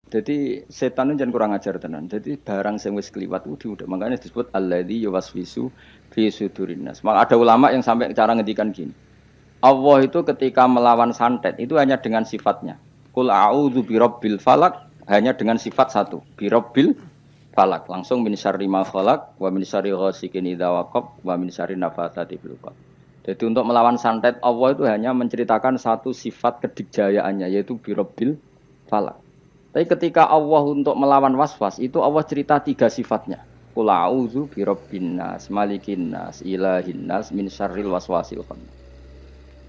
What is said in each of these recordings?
Jadi setan itu jangan kurang ajar tenan. Jadi barang sing wis kliwat itu diudah. Makanya disebut alladzi yuwaswisu fi sudurin nas. Maka ada ulama yang sampai cara ngendikan gini. Allah itu ketika melawan santet itu hanya dengan sifatnya. Qul a'udzu birabbil falak hanya dengan sifat satu, birabbil falak. Langsung min syarri ma khalaq wa min syarri ghasikin idza waqab wa min syarri nafatsati fil uqad. Jadi untuk melawan santet Allah itu hanya menceritakan satu sifat kedikjayaannya yaitu birabbil falak. Tapi ketika Allah untuk melawan waswas itu Allah cerita tiga sifatnya. Qul a'udzu birabbin nas, malikin nas, ilahin nas min syarril waswasil khannas.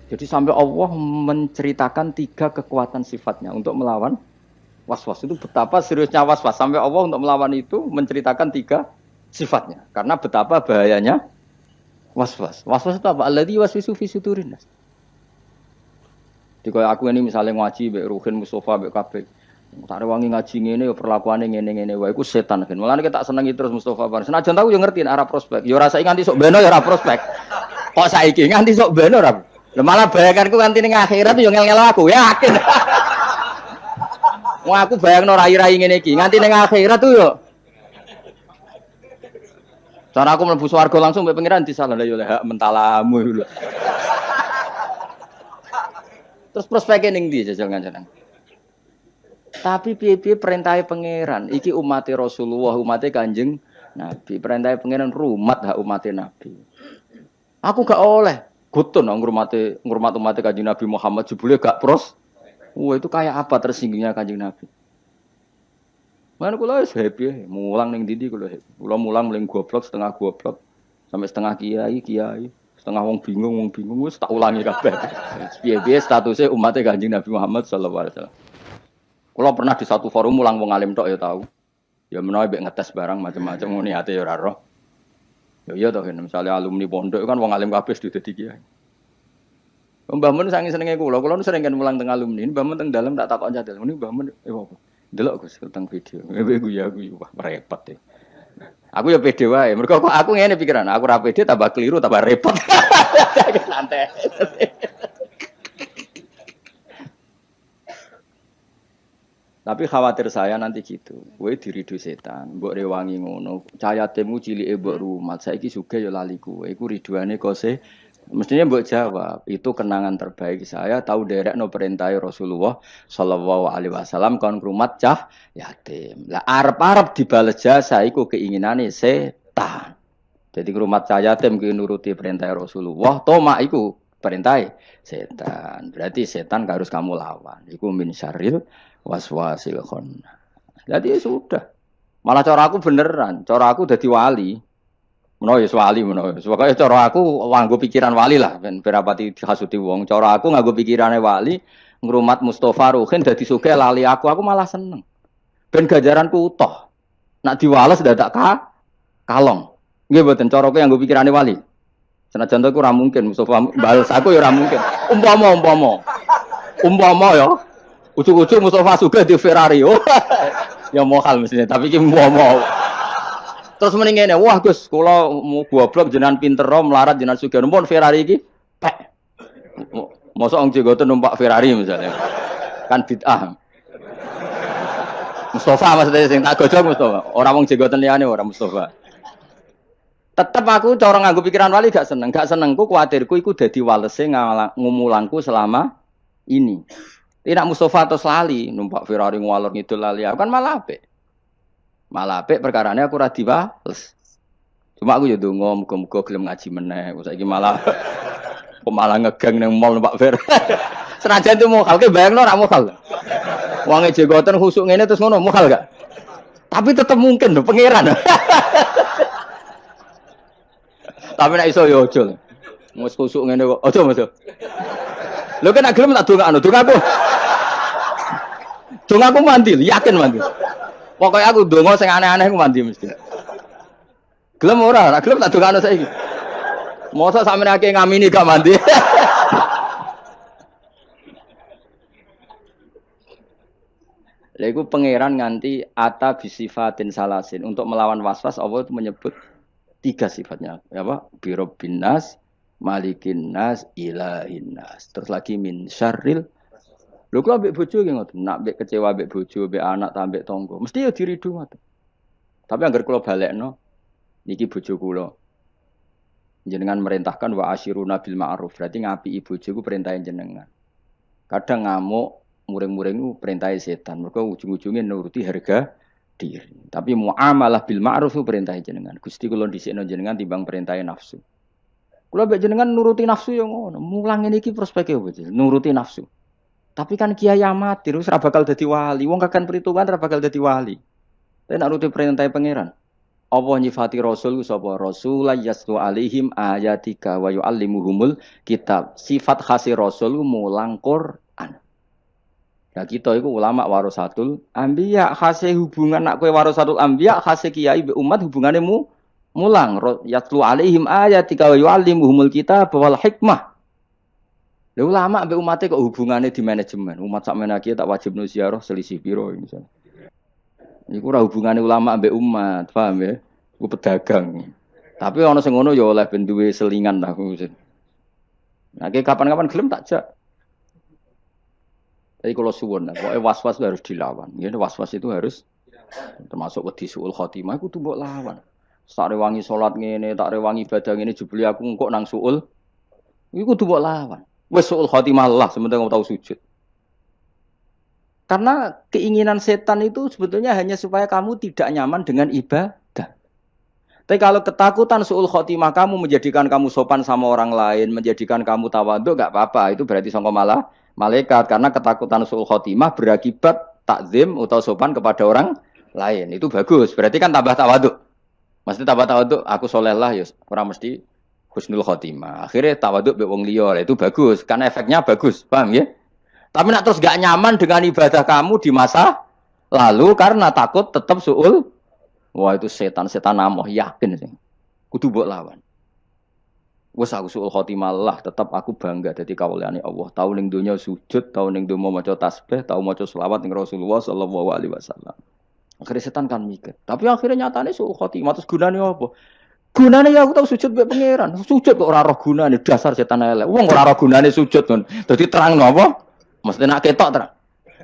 Jadi sampai Allah menceritakan tiga kekuatan sifatnya untuk melawan waswas. Itu betapa seriusnya waswas. Sampai Allah untuk melawan itu menceritakan tiga sifatnya. Karena betapa bahayanya waswas. Waswas itu apa? Alladzi waswisu fi sudurin nas. Jadi kalau aku ini misalnya ngaji, Mbak Ruhin, Mustafa, Mbak Kabeh. Tak rewangi ngaji ngene ya perlakuane ngene-ngene wae iku setan kan. Mulane kita senengi terus Mustafa Bar. Senajan tahu yo ngerti arah prospek. Yo rasake nganti sok beno ya ora prospek. Kok saiki nganti sok beno ora. Lah malah bayanganku nganti ning akhirat yo ngel-ngel aku yakin. Wong aku bayangno rai-rai ngene iki nganti ning akhirat tuh yo. Cara aku mlebu swarga langsung mbek pangeran disalah yo hak mentalamu lho. Terus prospeknya ning ndi jajal ngancen. Tapi piye-piye perintahnya pangeran. Iki umatnya Rasulullah, umatnya Kanjeng Nabi. Perintahnya pangeran rumat hak umatnya Nabi. Aku gak oleh gutun ngurmat umatnya Kanjeng Nabi Muhammad jebule gak pros. Wah itu kayak apa tersinggungnya Kanjeng Nabi. Mana kula wis happy, mulang ning ndi kula happy. Kula mulang mling goblok setengah goblok sampai setengah kiai, setengah wong bingung wis tak ulangi kabeh. Piye-piye statusnya umatnya Kanjeng Nabi Muhammad sallallahu alaihi wasallam. Kalau pernah di satu forum mulang wong alim tok ya tahu. Ya menawa mbek ngetes barang macam-macam ngene ate ya ora roh. Ya iya toh misalnya alumni pondok kan wong alim kabeh sudah dadi kiai. Mbah Mun sange senenge kula nu sering kan mulang teng alumni. Mbah Mun teng dalem tak takon jadil. Ini Mbah Mun apa? Delok Gus teng video. Aku wah repot ya. Aku ya pede wae. Mergo aku ngene pikiran, aku ra pede tambah keliru tambah repot. Santai. Tapi khawatir saya nanti gitu. Kowe diridu setan, mbok rewangi ngono. Cahaya temu cilike mbok rumat. Saiki sugih ya lali kowe. Iku riduane kose. Mestinya mbok jawab, itu kenangan terbaik saya tahu derekno perintah Rasulullah sallallahu alaihi wasallam kon rumat cah yatim. Lah arep-arep dibales jasa iku keinginane setan. Jadi rumat cah yatim ki nuruti perintah Rasulullah, toma iku perintah setan. Berarti setan harus kamu lawan. Iku min syarril waswasil khannas. Jadi ya sudah. Malah cara aku beneran, cara aku dadi wali. Menawa ya wali menawa. Pokoke cara aku nganggo pikiran wali lah ben berapati dihasuti wong. Cara aku nganggo pikirane wali, ngrumat Mustofa Ruhin dadi sugih lali aku malah seneng. Ben ganjaranku utuh. Nak diwales dadak kalong. Nggih mboten cara aku nganggo pikirane wali. Senajan to ora mungkin Mustofa bales aku ya ora mungkin. Umpama ya. Ucuk-ucuk Mustafa juga di Ferrari. Oh, ya mohal mestinya, tapi ki mau. Terus mending ngene, wah Gus, kula mau goblok jenengan pinter melarat jenengan sugih numpun Ferrari iki. Pek. Mosok wong jenggoten numpak Ferrari misalnya. Kan bid'ah. Mustafa maksudnya sing tak gojok Mustafa. Ora wong jenggoten liyane ora Mustafa. Tetep aku cara nganggo pikiran wali gak seneng. Gak senengku kuwatirku iku dadi walese ngumulangku selama ini. Tidak Mustafa atau lali numpak Ferrari ngwalor ngidul lali aku kan malah apik. Malah apik perkarane aku ora diwales. Cuma aku ya ndonga muga-muga gelem ngaji meneh. Saiki malah kok malah ngegeng ning mall numpak Ferrari. Senajan itu mokal ke bayangno ora mokal. Wonge jenggoten khusuk ngene terus ngono mokal gak? Tapi tetep mungkin lho pangeran. Tapi nek iso ya aja. Wis khusuk ngene kok aja Mas. Lho kan gelem tak dongakno, dongaku. Dongaku mandi, yakin mandi. Pokoknya aku donga sing aneh-aneh aku mandi mesti. Gelem ora gelem tak dongakno saiki. Mosok sampeyan akeh ngamini gak mandi. Lha iku pangeran nganti ata bisifatin salasin untuk melawan waswas Allah itu menyebut tiga sifatnya. Apa? Birabbin nas, malikin nas, ilahin nas. Terus lagi min syarril Lho kula ambek bojo nggih ngoten, nak ambek kecewa ambek bojo, ambek anak ta ambek tangga, mesti ya diridu ngoten. Tapi anggar kula balekno, niki bojo kula. Jenengan merintahkan wa asyiruna bil ma'ruf, berarti ngapiki bojo ku perintahe jenengan. Kadang ngamuk, muring-muring ku perintahe setan, mergo ujung-ujunge nuruti harga diri. Tapi muamalah bil ma'ruf ku perintahe jenengan. Gusti kula dhisikno jenengan timbang perintahe nafsu. Kula mbek jenengan nuruti nafsu ya ngono, mulang ngene iki prospeke opo, nuruti nafsu. Tapi kan kiai amatir wis ora bakal dadi wali, wong kakan perhitungan ora bakal dadi wali. Tapi nak nuruti perintahe pangeran. Allah nyifati Rasul sapa Rasul yaslu alaihim ayatika wa yuallimuhumul kitab. Sifat khasi Rasul mulang Quran. Nah kita itu ulama warasatul anbiya, khase hubungan nak kowe warasatul anbiya, khase kiai be umat hubungane mulang yaslu alaihim ayatika wa yuallimuhumul kitab wal hikmah. Lha ulama be umate kok hubungane di manajemen. Umat sak menaki tak wajib ziarah selisih piro misalnya. Iku ora hubungane ulama mbek umat, paham ya? Ku pedagang. Tapi ana sing ngono ya oleh ben duwe selingan lah aku. Nah, kapan-kapan gelem tak jak. Tapi kalau suwun, pokoknya was-was harus dilawan. Ya, was-was itu harus termasuk wedi suul khotimah iku tuh mbok lawan. Tak rewangi salat ngene, tak rewangi ibadah ngene jebule aku engko nang suul. Iku tuh mbok lawan. Wis suul khotimah lah sementing tau sujud. Karena keinginan setan itu sebetulnya hanya supaya kamu tidak nyaman dengan ibadah. Tapi kalau ketakutan su'ul khotimah kamu menjadikan kamu sopan sama orang lain, menjadikan kamu tawaduk, gak apa-apa. Itu berarti sangka malah malaikat. Karena ketakutan su'ul khotimah berakibat takzim atau sopan kepada orang lain. Itu bagus. Berarti kan tambah tawaduk. Mesti tambah tawaduk, aku soleh lah, ya orang mesti husnul khotimah. Akhirnya tawaduk be wong liya, itu bagus. Karena efeknya bagus, paham ya? Tapi nak terus gak nyaman dengan ibadah kamu di masa lalu karena takut tetap su'ul. Wah itu setan amoh yakin sih. Kudu mbok lawan. Wes aku su'ul khotimah lah tetap aku bangga dadi kawulane Allah. Tau ning donya sujud, tau ning donya maca tasbih, tau maca selawat ning Rasulullah sallallahu alaihi wasallam. Akhirnya setan kan mikir. Tapi akhirnya nyatane su'ul khotimah terus gunane apa? Gunane ya aku tau sujud mbek pangeran. Sujud kok ora roh gunane dasar setan elek. Wong ora roh gunane sujud kon. Dadi terangno apa? Mesti nak ketok terang.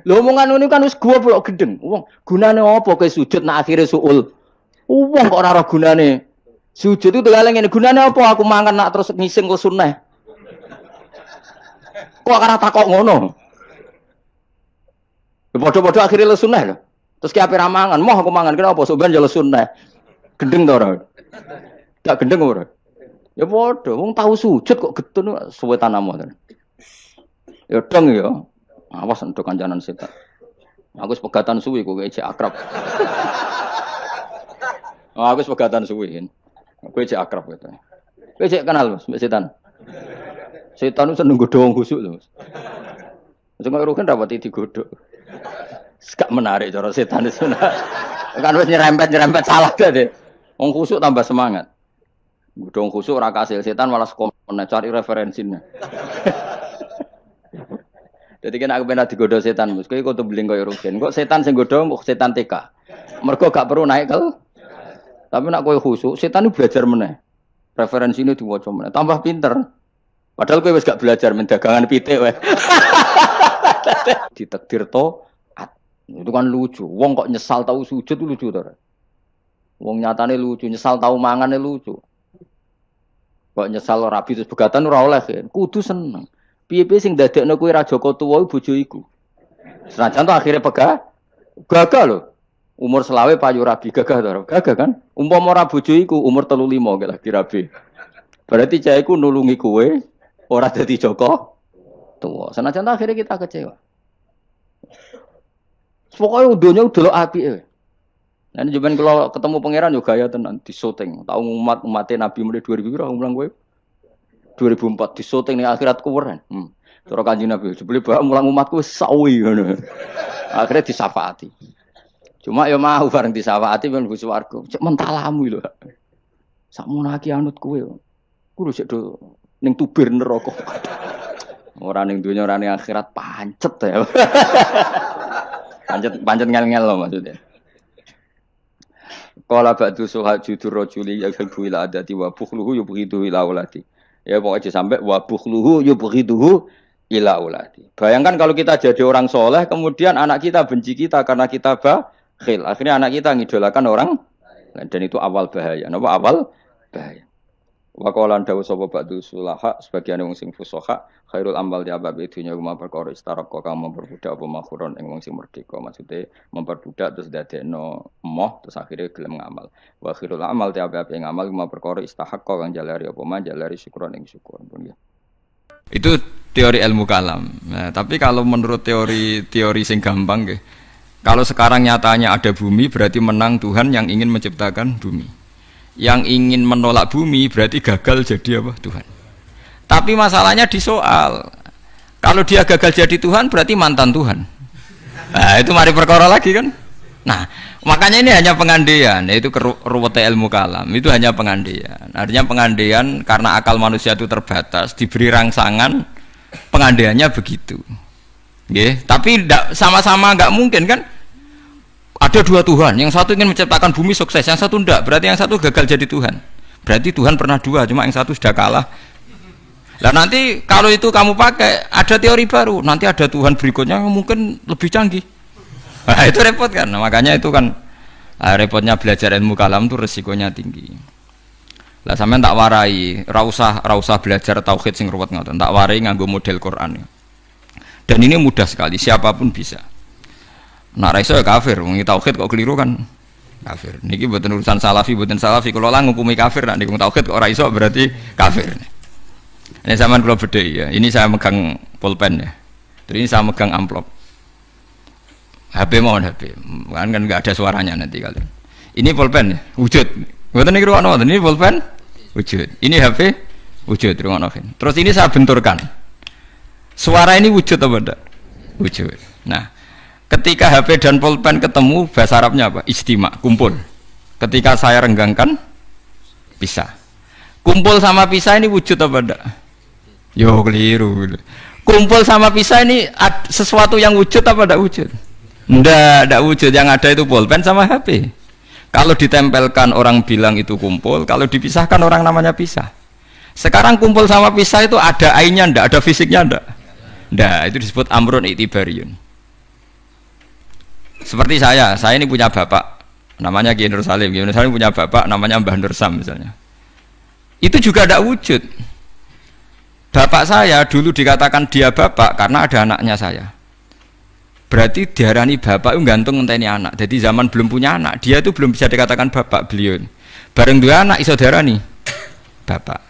Lho omongan ini kan wis gua blok gedeng. Wong gunane apa kowe sujud nak akhire suul. Wong kok ora ora gunane. Sujud itu tegale ngene, gunane apa aku mangan nak terus ngising kok sunah. Kok ora takok ngono. Padha-padha akhire le sunah lho. Terus ki ape ra mangan, moh aku mangan kira apa sok ben jalo sunah. Gendeng to ora? Tak gendeng ora? Ya padha, wong tahu sujud kok getun suwe tanamo. Ya dong ya. Awas untuk kancanan setan. Aku sepegatan suwi kok cek akrab. Aku sepegatan suwi. Kowe cek akrab gitu. Kowe cek kenal Mas mbek setan. Setan itu seneng godho wong khusuk lho Mas. Sing kok rugen rapati digodhog. Gak menarik cara setan itu. Kan wis nyerempet salah deh. Wong khusuk tambah semangat. Godho wong khusuk ora kasil setan malah komen cari referensinya. Jadi kan aku pernah digodoh setan, mus. Kau ikut beling kau rugen. Kok setan sing godoh, kok setan TK. Mereka gak perlu naik ke. Tapi nak kau khusuk, setan itu belajar meneh. Referensi ini diwaca meneh. Tambah pinter. Padahal kau wis gak belajar mendagangan pitik weh. Ditakdir to, itu kan lucu. Wong kok nyesal tahu sujud itu lucu to. Wong nyatane lucu, nyesal tahu mangane lucu. Kok nyesal rabi terus begatan ora oleh kan. Kudu seneng. Piye-piye sing dadekno kowe ra Joko tuwa bojo iku. Senajan to akhire gagah lho. Umur selawe payu rabi gagah to. Gagah kan? Umpama ora bojo iku umur 35 gak lagi rabi. Berarti cah iku nulungi kowe ora dadi Joko tuwa. Senajan to akhire kita kecewa. Pokoke donya delok apike. Lan jenengan kalau ketemu pangeran yo gaya tenan di syuting. Tahu umat Nabi mulai 2000 piro mulang kowe? 2004 di syuting ning akhirat kuweren. Cara Kanjeng Nabi jebule bak mulang umatku wis sawi ngono. Akhire disafaati. Cuma ya mau bareng disafaati ben mlebu swarga. Cek mentalamu lho. Sakmono aki anut kowe. Kudu sik do ning tubir neraka. Ora ning donya ora ning akhirat pancet ya. Pancet ngel-ngel lho maksudnya. Qala ba'du suhajudur rajuli yakhu ila adati wa bukhluhu yubghidu ila aulati. Ya pokoknya sampai wa bukhluhu yubghiduhu ila uladi. Bayangkan kalau kita jadi orang soleh, kemudian anak kita benci kita karena kita bakhil. Akhirnya anak kita ngidolakan orang, dan itu awal bahaya. Napa awal bahaya? Wa qala dawu sapa ba'du sulaha sebagian wong sing fusoha khairul amal di abab dunya kuma perkara istaraqqa kang memperbudak apa makhuron ing wong sing merdeka. Maksude memperbudak terus dadekno emoh terus akhirnya gelem ngamal. Wa khairul amal di abab ing amal kuma perkara istahaqqa kang jalari apa man jalari syukuran ing syukur pun ya. Itu teori ilmu kalam. Nah, tapi kalau menurut teori sing gampang nggih. Kalau sekarang nyatanya ada bumi berarti menang Tuhan yang ingin menciptakan bumi. Yang ingin menolak bumi berarti gagal jadi apa? Tuhan. Tapi masalahnya di soal. Kalau dia gagal jadi Tuhan berarti mantan Tuhan. Nah, itu mari perkara lagi kan. Nah, makanya ini hanya pengandaian, yaitu ruwete ilmu kalam. Itu hanya pengandaian. Artinya pengandaian karena akal manusia itu terbatas, diberi rangsangan pengandaiannya begitu. Nggih, tapi sama-sama enggak mungkin kan? Ada dua Tuhan, yang satu ingin menciptakan bumi sukses, yang satu enggak, berarti yang satu gagal jadi Tuhan. Berarti Tuhan pernah dua, cuma yang satu sudah kalah. Nah nanti kalau itu kamu pakai, ada teori baru, nanti ada Tuhan berikutnya yang mungkin lebih canggih. Nah itu repot kan, nah, makanya itu kan repotnya belajar ilmu kalam itu resikonya tinggi. Lah sampean tak warai, ra usah belajar tauhid sing ruwet ngoten, tak warai nganggo model Quran. Dan ini mudah sekali, siapapun bisa. Nak ra iso ya kafir, wong tauhid kok keliru kan kafir. Niki mboten urusan salafi, mboten salafi. Kalau lah ngukumi kafir nak niku tauhid kok ora iso berarti kafir. Ini sampean kula bedheki ya. Ini saya megang pulpen ya. Terus ini saya megang amplop. HP mohon HP. Kan enggak ada suaranya nanti kalian. Ini pulpen ya, wujud. Mboten niku ruwono, ini pulpen wujud. Ini HP wujud ruwono. Terus ini saya benturkan. Suara ini wujud apa enggak? Wujud. Nah, ketika HP dan pulpen ketemu, bahasa Arabnya apa? Ijtima, kumpul. Ketika saya renggangkan, pisah. Kumpul sama pisah ini wujud apa enggak? Yo keliru. Kumpul sama pisah ini sesuatu yang wujud apa enggak wujud? Enggak wujud. Yang ada itu pulpen sama HP. Kalau ditempelkan orang bilang itu kumpul, kalau dipisahkan orang namanya pisah. Sekarang kumpul sama pisah itu ada ainnya enggak? Ada fisiknya enggak? Enggak, itu disebut amrun i'tibariyun. Seperti saya ini punya bapak namanya Kiai Nur Salim. Kiai Nur Salim punya bapak namanya Mbah Nur Sam misalnya. Itu juga tidak wujud. Bapak saya dulu dikatakan dia bapak karena ada anaknya saya. Berarti diarani bapak itu gantung ngenteni anak. Jadi zaman belum punya anak, dia itu belum bisa dikatakan bapak beliau. Bareng dua anak iso diarani bapak.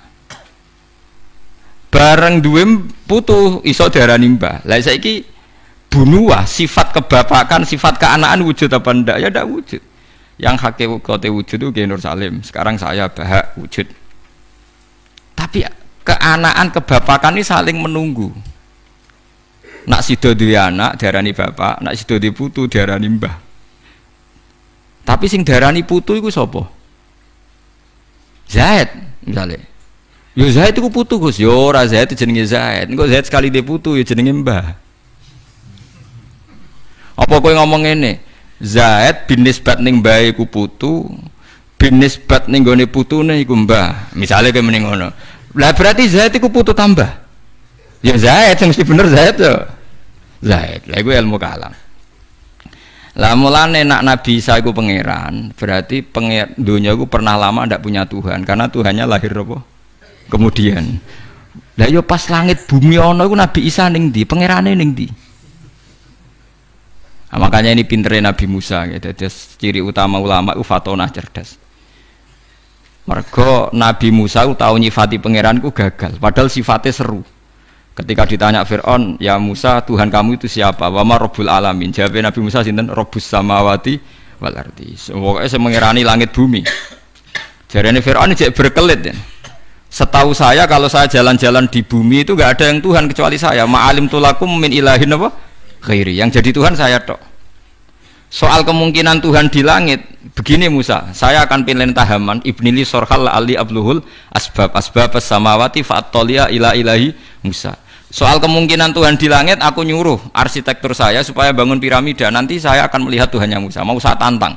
Bareng dua putu iso diarani mbah. Lah saiki bunuah sifat kebapakan, sifat keanaan wujud apa ndak? Ya ndak wujud. Yang hakikate wujud itu Kiai Nur Salim. Sekarang saya Bahak wujud. Tapi keanaan kebapakan ini saling menunggu. Nak sido duwe anak diarani bapak, nak sido duwe putu diarani mbah. Tapi sing diarani putu iku sapa? Zaid misalnya. Yo Zaid iku putu Gus, yo ora Zaid jenenge Zaid. Engko Zaid sekali duwe putu ya jenenge mbah. Apa kowe ngomong ngene? Zaid bin nisbat ning mbahe iku putu, bin nisbat ning gone putune iku mbah. Misale kowe muni ngono. Lah berarti Zaid iku putu tambah. Ya Zaid sing mesti bener Zaid yo. Zaid. Lah iku ilmu kalam. Lah mulane nak Nabi Isa iku pangeran, berarti dunia iku pernah lama ndak punya Tuhan karena Tuhannya lahir apa? Kemudian. Lah yo pas langit bumi ana iku Nabi Isa ning ndi? Pangerane ning ndi? Nah, makanya ini pinternya Nabi Musa gitu. Ciri utama ulama itu fatonah cerdas. Mergo Nabi Musa itu tahu nyifati pangeran itu gagal, padahal sifatnya seru. Ketika ditanya Fir'aun, ya Musa Tuhan kamu itu siapa? Wa ma Rabbul Alamin. Jawabnya Nabi Musa sinten? Rabbus samawati wal ardi. Pokoknya saya mengirani langit bumi. Jarane Fir'aun ini berkelit ya. Setahu saya kalau saya jalan-jalan di bumi itu enggak ada yang Tuhan kecuali saya. Ma'alim tulakum min ilahin apa? Khairi. Yang jadi Tuhan saya tok. Soal kemungkinan Tuhan di langit, begini Musa, saya akan pilih tahaman ibnili sorhal ali abluhul asbab samawati fa'atolia ila ilahi Musa. Soal kemungkinan Tuhan di langit, aku nyuruh arsitektur saya supaya bangun piramida. Nanti saya akan melihat Tuhannya Musa. Mau saya tantang.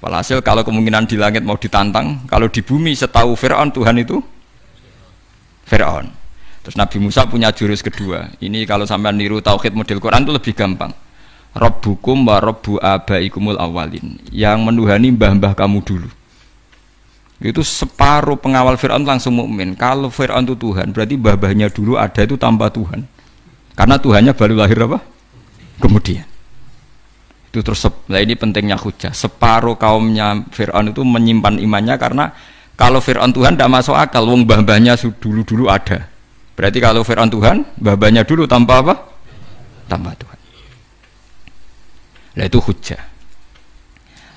Walhasil kalau kemungkinan di langit mau ditantang, kalau di bumi setahu Fir'aun Tuhan itu Fir'aun. Terus Nabi Musa punya jurus kedua. Ini kalau sampai niru tauhid model Quran itu lebih gampang. Rabbukum wa rabbu abaikumul awalin. Yang menuhani mbah-mbah kamu dulu. Itu separuh pengawal Fir'aun langsung mukmin. Kalau Fir'aun itu Tuhan, berarti mbah-mbahnya dulu ada itu tanpa Tuhan. Karena Tuhannya baru lahir apa? Kemudian. Itu terus, nah ini pentingnya hujah. Separuh kaumnya Fir'aun itu menyimpan imannya karena kalau Fir'aun Tuhan tidak masuk akal. Wong mbah-mbahnya dulu-dulu ada. Berarti kalau Fir'aun Tuhan, mbah-mbahnya dulu tanpa apa? Tanpa Tuhan. Nah itu hujah.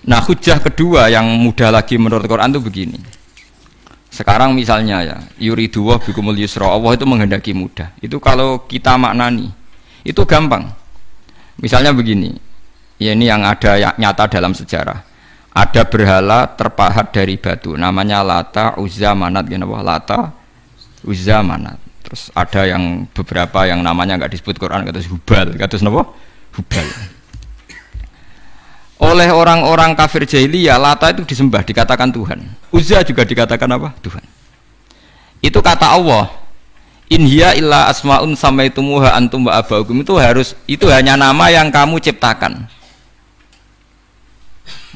Nah hujah kedua yang mudah lagi menurut Quran itu begini. Sekarang misalnya ya, yuridu wa bikumul yusra, Allah itu menghendaki mudah. Itu kalau kita maknani, itu gampang. Misalnya begini, ya ini yang ada nyata dalam sejarah. Ada berhala terpahat dari batu, namanya Lata, Uzza, Manat, Lata, Uzza, Manat. Terus ada yang beberapa yang namanya nggak disebut Quran, kata Hubal, kata apa? Hubal. Oleh orang-orang kafir jahiliyah, Lata itu disembah, dikatakan Tuhan. Uzza juga dikatakan apa? Tuhan. Itu kata Allah, in hiya illa asmaun samaitumuha antum wa abaukum, itu hanya nama yang kamu ciptakan.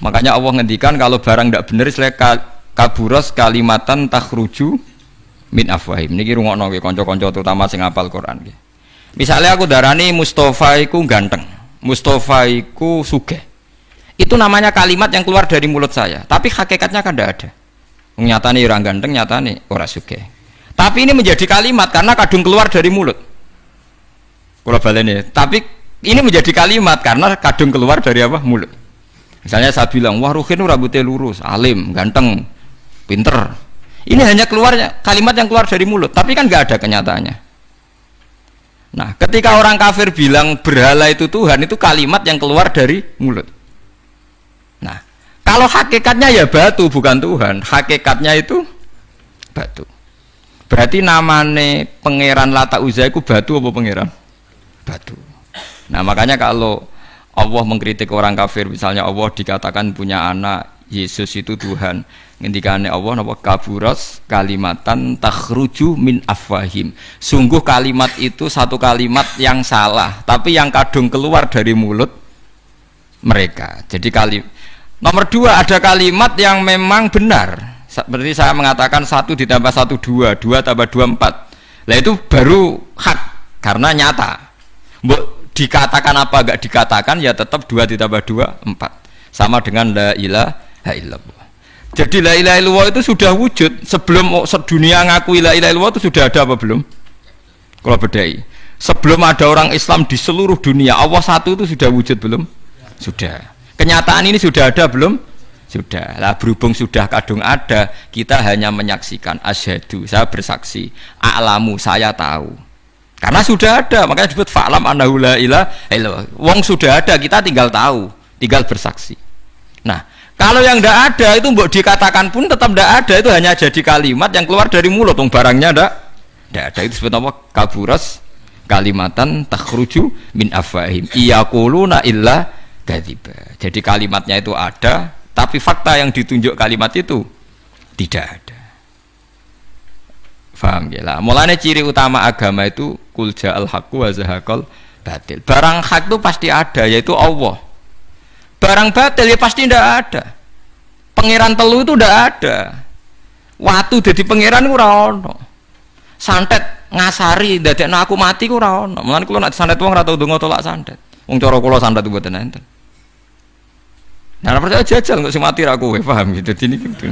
Makanya Allah ngendikan kalau barang tidak benar istilah kaburos kalimatan takhruju min afwahim. Niki rungokno nggih kanca-kanca terutama sing hafal Quran nggih. Misalnya aku darani Mustofa iku ganteng, Mustofa iku sugih. Itu namanya kalimat yang keluar dari mulut saya, tapi hakikatnya kan tidak ada. Nyatane orang ganteng, nyatane orang sugih. Tapi ini menjadi kalimat karena kadung keluar dari mulut. Kula baleni, tapi ini menjadi kalimat karena kadung keluar dari apa? Mulut. Misalnya saya bilang, wah Ruhin rambutnya lurus, alim, ganteng, pinter. Ini hanya keluarnya kalimat yang keluar dari mulut, tapi kan nggak ada kenyataannya. Nah, ketika orang kafir bilang berhala itu Tuhan, itu kalimat yang keluar dari mulut. Nah, kalau hakikatnya ya batu bukan Tuhan, hakikatnya itu batu. Berarti namanya pangeran Lata Uzza itu batu apa pangeran? Batu. Nah, makanya kalau Allah mengkritik orang kafir, misalnya Allah dikatakan punya anak, Yesus itu Tuhan. Ngendikane Allah napa kaburas kalimatan takhruju min afwahim. Sungguh kalimat itu satu kalimat yang salah, tapi yang kadung keluar dari mulut mereka. Jadi nomor dua, ada kalimat yang memang benar. Seperti saya mengatakan 1 ditambah 1 2, 2 tambah 2 4. Lah itu baru hak karena nyata. Mbok dikatakan apa enggak dikatakan ya tetap 2 ditambah 2 4. Sama dengan la ilaha illallah. Jadi la ilaha illallah itu sudah wujud sebelum sedunia ngakui la ilaha illallah itu sudah ada apa belum? Kalau bedai. Sebelum ada orang Islam di seluruh dunia, Allah satu itu sudah wujud belum? Sudah. Kenyataan ini sudah ada belum? Sudah. Lah berhubung sudah kadung ada, kita hanya menyaksikan asyhadu, saya bersaksi, a'lamu, saya tahu. Karena sudah ada, makanya disebut fa'lam annahu la ilaha illallah. Wong sudah ada, kita tinggal tahu, tinggal bersaksi. Nah, kalau yang tidak ada itu mbok dikatakan pun tetap tidak ada, itu hanya jadi kalimat yang keluar dari mulut, wong barangnya tidak ada. Itu disebut apa? Kaburas kalimatan takhruju min afwahim iyaquluna illa kadziba. Jadi kalimatnya itu ada, tapi fakta yang ditunjuk kalimat itu tidak ada. Faham ya lah. Mulanya ciri utama agama itu kul ja'al haqqu wa zahaqal batil. Barang hak itu pasti ada, yaitu Allah. Barang batil ya pasti tidak ada. Pangeran telu itu tidak ada. Watu jadi pangeran itu ora ono. Santet ngasari dadekno aku mati ku ora ono. Mulane kula nek santet wong ora tau ndonga tolak santet. Wong cara kula santet mboten enten. Nah, percaya jajal kok sing mati ra kowe, paham gitu. Dadi niki gitu.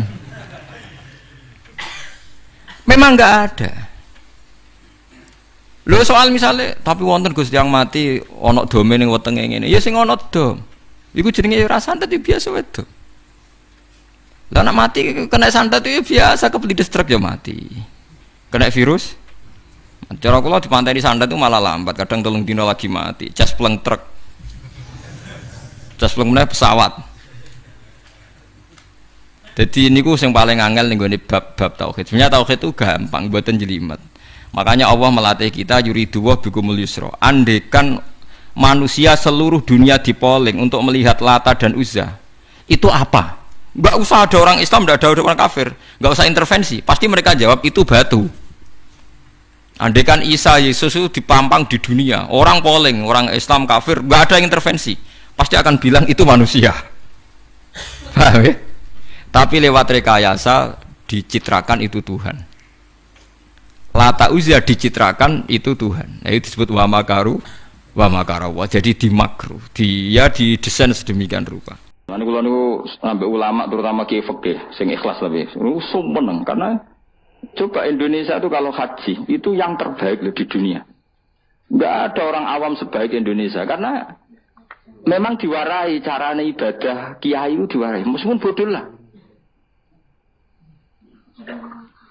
Memang enggak ada. Lho soal misalnya tapi wonten Gusti yang mati ana dome ning wetenge ngene. Ya sing ana dom. Iku jenenge ora santet itu biasa wedok. Lah nek mati kena santet itu biasa kepelides truk ya mati. Kena virus. Cara kula dipanteni santet itu malah lambat, kadang 3 dina lagi mati. Cas pleng truk. Cas pleng meneh pesawat. Jadi niku sing paling angel ning gone bab tauhid. Sebenarnya tauhid itu gampang, mboten jelimet. Makanya Allah melatih kita yuridu wa bikumul yusra. Andekan manusia seluruh dunia dipoling untuk melihat Lata dan Uzza, itu apa? Enggak usah ada orang Islam, enggak ada orang kafir, enggak usah intervensi, pasti mereka jawab itu batu. Andai kan Isa Yesus itu dipampang di dunia, orang polling, orang Islam kafir, nggak ada yang intervensi, pasti akan bilang itu manusia. Paham ya? Tapi lewat rekayasa dicitrakan itu Tuhan. Lata Uzza dicitrakan itu Tuhan. Nah, itu disebut wa makaru wa makarawa. Jadi dimakru, dia didesain sedemikian rupa. Nanti kalau niku sampai ulama terutama kiai fikih sing ikhlas lebih, seneng karena coba Indonesia itu kalau haji itu yang terbaik loh di dunia. Nggak ada orang awam sebaik Indonesia karena memang diwarai caranya ibadah kiai itu diwarai, meskipun bodoh lah.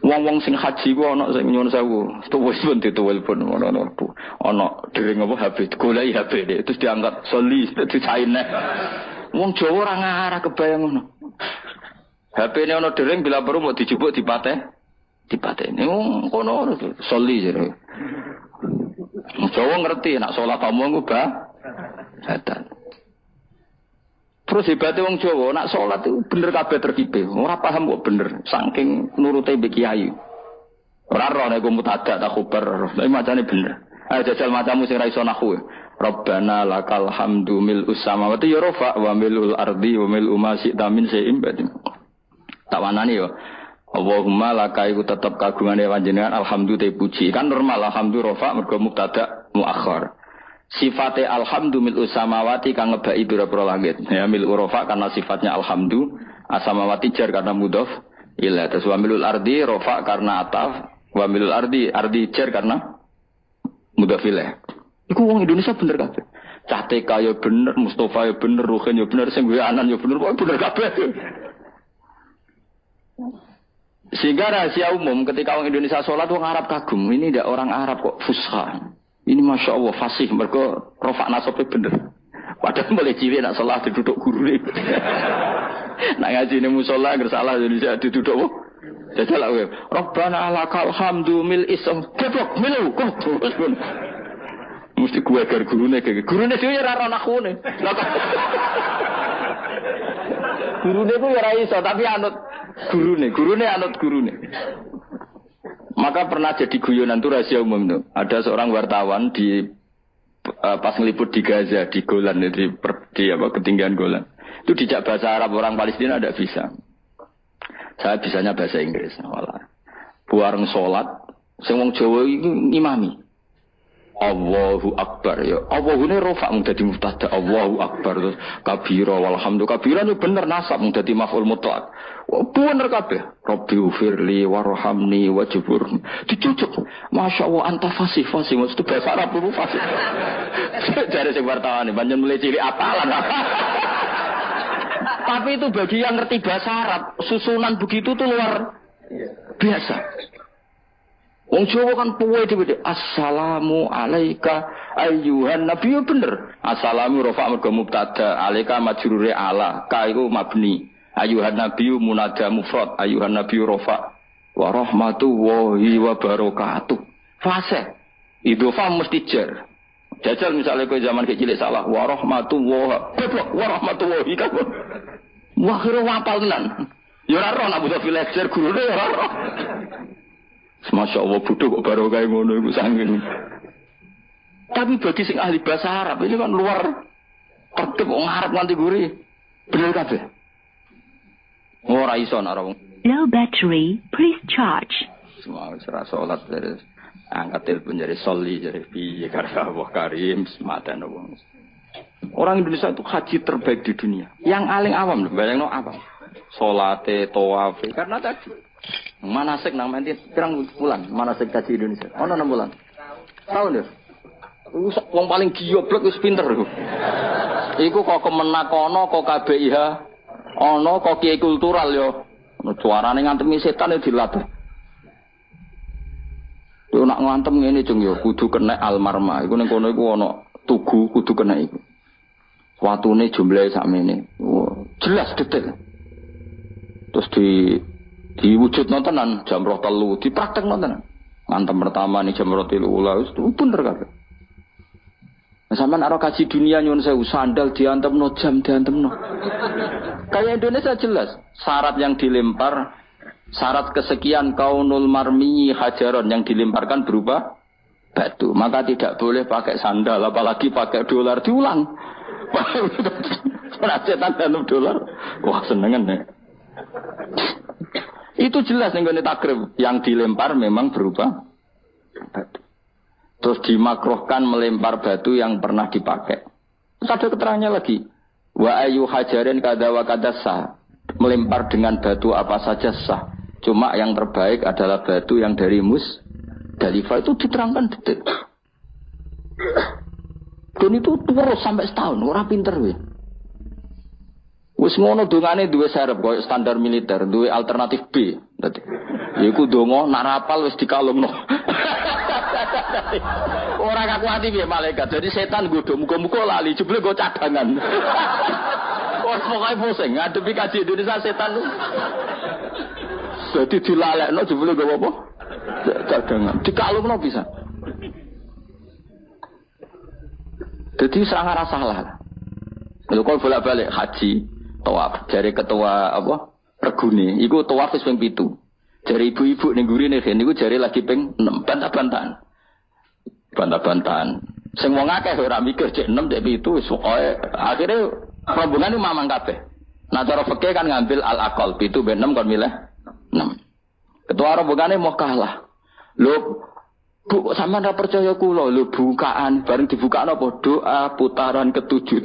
Wong-wong sing haji ku ana sing nyuwun sewu, tuwes pun dituwelpun ana dering apa HP, goleki HP terus diangkat soli dicaine. Wong Jawa ora ngarah kebayang ngono. HP-ne ana dering bila perlu mau dijupuk dipateni. Wong kono soli jare. Jawa ngerti nek salat omong ku badan. Terus hebatnya wong Jawa, nak sholat itu bener kabeh terkipe. Ora paham kok bener, saking nurute mbek kiai. Ora roh nek mutadak tak khubar, tapi macane bener. Ayo jajal macamu sing ra iso nahwu. Rabbana lakal hamdu mil'us samawati ya rafa wa mil'ul ardi wa mil'u ma syi'ta min syai'in batin. Tak wanani yo. Allahumma laka iku tetep kagungane panjenengan alhamdulillah puji. Kan normal alhamdulillah rafa mergo mubtada muakhar. Sifatnya alhamdu mil'u samawati kang ngebaki pira-pira langit. Ya mil'u rofa karena sifatnya alhamdu, asamawati jar karena mudhof ila. Terus wa mil'ul ardi rofa karena ataf, wa mil'ul ardi jar karena mudhof ila. Iku wong Indonesia bener kabeh. Cah TK ya bener, Mustafa ya bener, Ruhin ya bener, sing anan ya bener, kok bener kabeh. Sehingga rahasia umum ketika orang Indonesia sholat wong Arab kagum, ini tidak orang Arab kok fusha. Ini Masya Allah fasih, mereka rofak nasabnya bener. Padahal mulai cilik nak salah diduduk guru ni. Nak ngaji ni musola bersalah jadi diduduk. Jadi lah we. Rabbana lakal hamdu mil isam. Keblok milu kok terus pun. Mesti gue agar guru ni dia rara nakhu ni. Guru ni tu ya raiso tapi anut guru ni anut guru ni. Maka pernah jadi guyonan itu rahasia umum tuh. Ada seorang wartawan di pas ngeliput di Gaza di Golan di ketinggian Golan. Itu dijak bahasa Arab orang Palestina tidak bisa. Saya bisanya bahasa Inggris. Malah. Buareng sholat, sing wong Jawa itu ngimami. Allahu Akbar ya. Allahu ini rofa mung dadi mubtada. Allahu Akbar terus kabira walhamdulillah. Kabira itu bener nasab mung dadi maf'ul mutlaq. Bener kabeh. Rabbi ufirli warhamni wajburni. Dicucuk. Masya Allah anta fasih maksud bahasa Arab itu fasih. Jare sing wartawan iki panjen mulai cilik apalan. Tapi itu bagi yang ngerti bahasa Arab, susunan begitu tuh luar biasa. Wong Jawa kan puwe dhewe. Assalamu alayka ayyuhan nabi bener. Assalamu rafa mergo mubtada, alayka majrure ala, ka iku mabni. Ayyuhan nabi munada mufrad, ayyuhan nabi rafa wa rahmatullahi wa barakatuh. Fase. Idhofa mesti jar. Jajal misalnya kowe zaman kecil salah wa rahmatullahi. Goblok wa rahmatullahi kan. Wah kira wapal tenan. Ya ora roh nek butuh villager gurune ya ora roh. Masya Allah bodoh kok baru kayak ngono iku sangin. Tapi bagi sing ahli bahasa Arab ini kan luar tertib wong Arab nganti gurih. Bener kabeh. Ora iso nek wong. Low battery, please charge. Semua serah salat dari angkat telepon jadi soli jadi piye karena Allah Karim sematan wong. Orang Indonesia itu haji terbaik di dunia. Yang paling awam lho, bayangno apa? Salate, tawafe karena tadi manasik nang menti pirang bulan manasik haji Indonesia. Ono 6 bulan. Tahun ya. Wong paling gioblok wis pinter iku. Iku kok kemenak ono kok KBIH ono kok kiai kultural yo. Suarane ngantemi setan yo dilatih. Yo nak ngantem ngene jeng yo kudu kena almarma. Iku ning kono iku ono tugu kudu kena iku. Watune jumlahe sakmene. Jelas detail. Terus diwujud nontonan jam 3 dipraktek nontonan. Ngantem pertama nih jam 3 ula itu bener kabeh. Nah, sampean ora kaji dunia nyun sewu sandal diantemno jam diantemno. Kayak Indonesia jelas syarat yang dilempar syarat kesekian kaunul marmi hajaron yang dilemparkan berupa batu. Maka tidak boleh pakai sandal, apalagi pakai dolar. Diulang. Setan dalam dolar. Wah, senengan ya. Itu jelas nih takrib. Yang dilempar memang berupa batu. Terus dimakruhkan melempar batu yang pernah dipakai. Terus ada keterangannya lagi. Wa ayu hajarin kada wa kada sah. Melempar dengan batu apa saja sah. Cuma yang terbaik adalah batu yang dari Musdalifah. Itu diterangkan detik. Dan itu terus sampai setahun. Orang pinter weh. Wis ngono dongane duwe serep koyo standar militer, duwe alternatif B. Dadi iku donga nak rapal wis dikalungno. Ora kakuati piye malaikat. Jadi setan godho muga-muga lali jebule go cadangan. Wes pokoke pusing ngadepi kaji Indonesia setan. Jadi dilalekno jebule go apa? Cadangan. Dikalungno bisa. Jadi serang salah. Lha kok bolak-balik haji tawaf dari ketua apa regune iku tawaf wis ping 7 dari ibu-ibu ning gurine niku jare lagi ping 6 bantah-bantahan sing wong akeh ora mikir cek 6 cek 7 wis pokoke akhire rombongan mamang kabeh nah cara fikih kan ngambil al-aqal 7 ben 6 kon milih 6 ketua rombongane mau kalah lho Bu sampean ora percaya kula lho bukaan bareng dibukakno apa doa putaran ke-7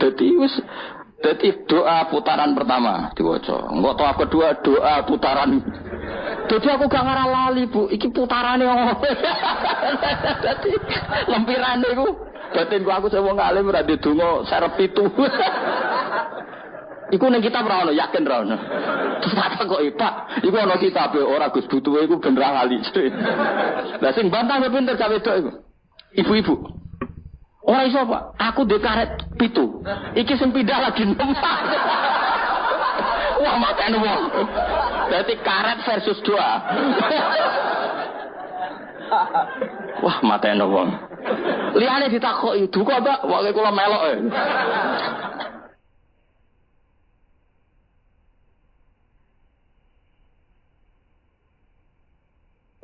Jadi doa putaran pertama diwaca. Engko doa kedua doa putaran. Jadi aku gak ngarah lali, Bu. Iki putarane opo? Dadi lempirane iku batinku aku sewu ngalim ora ndedonga serep 7. Iku ning kitab ora ono, yakin ora ono. Terus kok Pak, iku ono kitab ora Gus butuhe iku ben ra lali. Lah sing bantah pinter gawe wedok iku. Ibu-ibu. Ora iso Pak, aku ndek karet 7. Iki sing pindah lagi 6. Wah matene wong. Dadi karet versus doa. Wah matene wong. Liyane ditakoki, "Duka, Pak, wae kula melok e."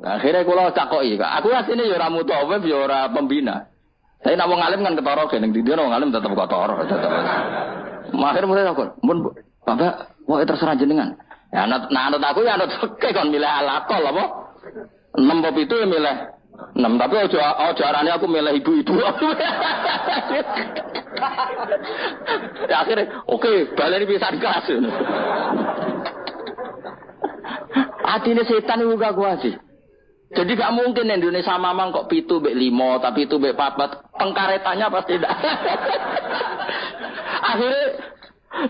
Akhirnya kula takoki, aku asline ya ora mutawif ya ora pembina. Saya nak wong alim kan ketara kene ndi wong alim tetep ketara. Mahir mulai aku, "Mun Bapak, wae terserah jenengan." Ya anut aku ya anut fikih kon milih alaqal apa? 6 apa 7 ya milih 6 tapi aja arane aku milih ibu-ibu. Ya akhirnya oke, baleni pisan kelas. Atine setan iku gak kuat sih. Jadi gak mungkin Indonesia mamang kok 7 mbek 5 tapi 7 mbek 4 pengkaretannya pasti tidak. Akhirnya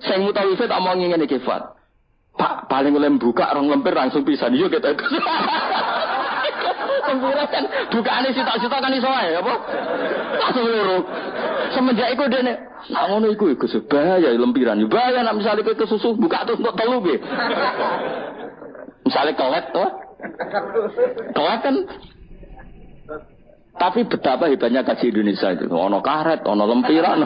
saya mutawif tak mau ngene iki Fat. Pak paling oleh buka rong lempir langsung pisan yo kita. Lempiran kan bukaane sitok-sitok kan iso ae apa? Langsung loro. Semenjak iku dene nak ngono iku bahaya lempiran. Bahaya nek misale kowe kesusu buka terus untuk telu nggih. Misale kelet to kan. Tapi betapa hebatnya kaji Indonesia itu. Ono karet, ono lempiran.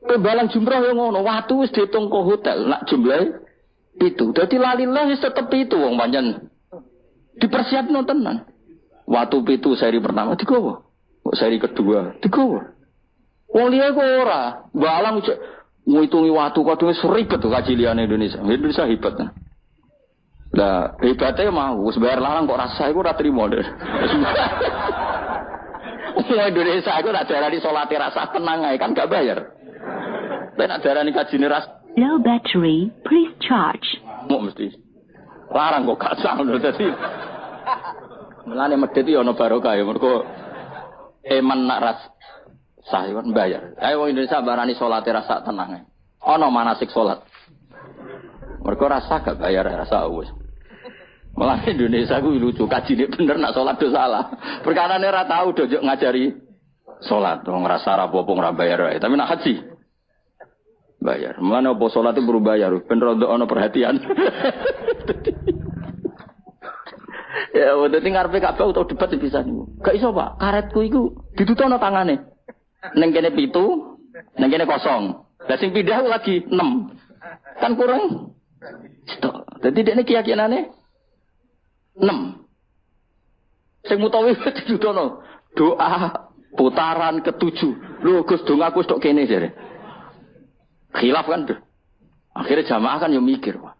Pembalang jumroh yang ngono, waktu wis dihitung ke hotel, nak jumlah itu. Jadi lalilah wis tetep itu wong pancen. Dipersiapno tenan. Waktu itu seri pertama digowo. Seri kedua digowo. Wong liya kok ora. Balang ngitungi waktu kok wis ribet tuh kaji liyane Indonesia. Indonesia hebat kan. Lah hebatnya mau wis bayar larang kok rasa iku ora trimo deh. Indonesia iku nak darani salate rasa tenang ae kan gak bayar. Lah nak darani kajine rasa Low battery, please charge. mau mesti larang kok gak sah lho dadi. Mulane medhit yo ono barokah ya mergo eman nak ras sah yo bayar. Ayo wong Indonesia barani salate rasa tenang ae. Ono manasik salat. Mergo rasa gak bayar rasa wis. Malah Indonesia ku lucu kajine bener nak salat do salah. Perkarane ora tau do ngajari salat, wong rasa ra apa-apa ora bayar wae. Tapi nak haji bayar. Mulane opo salat itu perlu bayar, ben rondo ana perhatian. Ya udah tinggal ngarepe Ka'bah utawa debat bisa niku. Gak iso, Pak. Karetku iku ditutono tangane. Ning kene 7, ning kene 0. Lah sing pindah lagi 6. Kan kurang. Stok. Dadi dekne keyakinane 6. Sing mutawif didudono doa putaran ketujuh. Lho Gus dong aku tok kene jare. Khilaf kan tuh. Akhirnya jamaah kan yo mikir, Pak.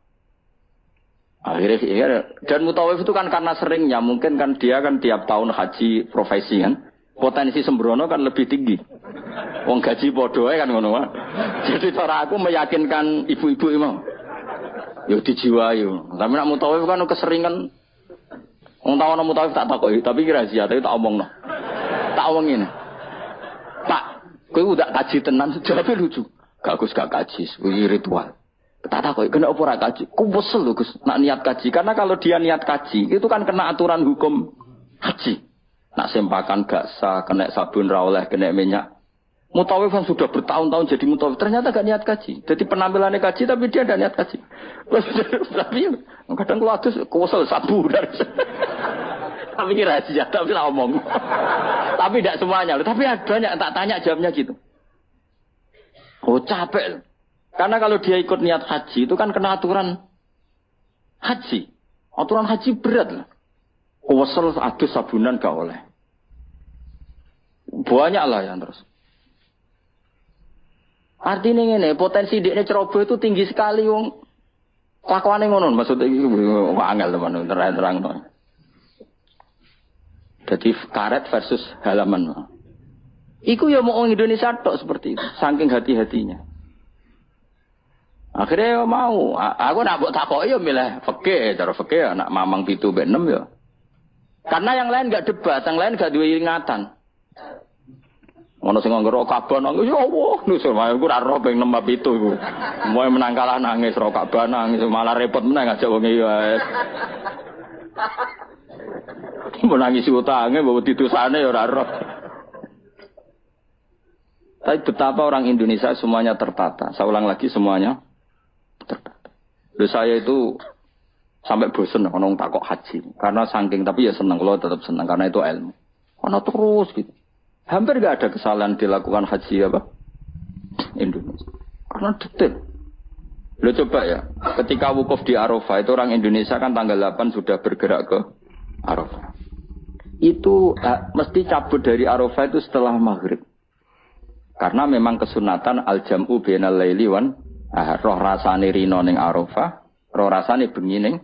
Akhirnya ya, dan mutawif itu kan karena seringnya mungkin kan dia kan tiap tahun haji profesi kan. Potensi sembrono kan lebih tinggi. Wong gaji padha ae kan ngono, Pak. Jadi cara aku meyakinkan ibu-ibu emang. Yo dijiwai yo. Tapi nek mutawif kan keseringan wong tau ana mutawif tak takoki, tapi ki rahasia, tapi tak omongno. Tak omongin. Pak, kowe udah kaji tenan, jawabnya lucu. Gak Gus gak kaji, kuwi ritual. Tak takoki, kena apa ora kaji? Ku wesel lho Gus, nak niat kaji. Karena kalau dia niat kaji, itu kan kena aturan hukum haji. Nak sempakan gak sah, kena sabun ra oleh, kena minyak. Mutawif kan sudah bertahun-tahun jadi mutawif, ternyata gak niat kaji. Jadi penampilannya kaji tapi dia gak niat kaji. Tapi kadang kalau adus kuwesel sabu dari. Tapi kira aja, tapi lah omong. Tapi tidak semuanya, tapi banyak tak tanya jawabnya gitu. Oh capek. Karena kalau dia ikut niat haji itu kan kena aturan haji. Aturan haji berat lah. Kuwesel adus sabunan gak oleh. Banyak lah yang terus. Artinya ini potensi dia ceroboh itu tinggi sekali wong. Kelakuane ngono maksudnya iki angel teman terang. Jadi karet versus halaman. Iku ya mau orang Indonesia tok seperti itu, saking hati-hatinya. Akhirnya ya mau, aku nak buat takoki ya milih fikih, cara fikih anak mamang 7 mbek 6 ya. Karena yang lain enggak debat, yang lain enggak duwe ingatan. Ono sing nganggo Ka'bah nangis ya Allah, nusul aku ora roh ping 6 7 iku. Moe menang kalah nangis ro Ka'bah nangis malah repot meneh ngajak wong iki wae. Menangis utange mbok didosane ya ora roh. Tapi betapa orang Indonesia semuanya tertata. Saya ulang lagi semuanya tertata. Lalu saya itu sampai bosen orang takok haji. Karena saking tapi ya senang, kalau tetap senang karena itu ilmu. Karena terus gitu. Hampir gak ada kesalahan dilakukan haji apa? Indonesia. Karena detail. Lo coba ya, ketika wukuf di Arafah itu orang Indonesia kan tanggal 8 sudah bergerak ke Arafah. Itu mesti cabut dari Arafah itu setelah maghrib. Karena memang kesunatan al-jam'u bainal laili wan roh rasane rino ning Arafah, roh rasane bengi ning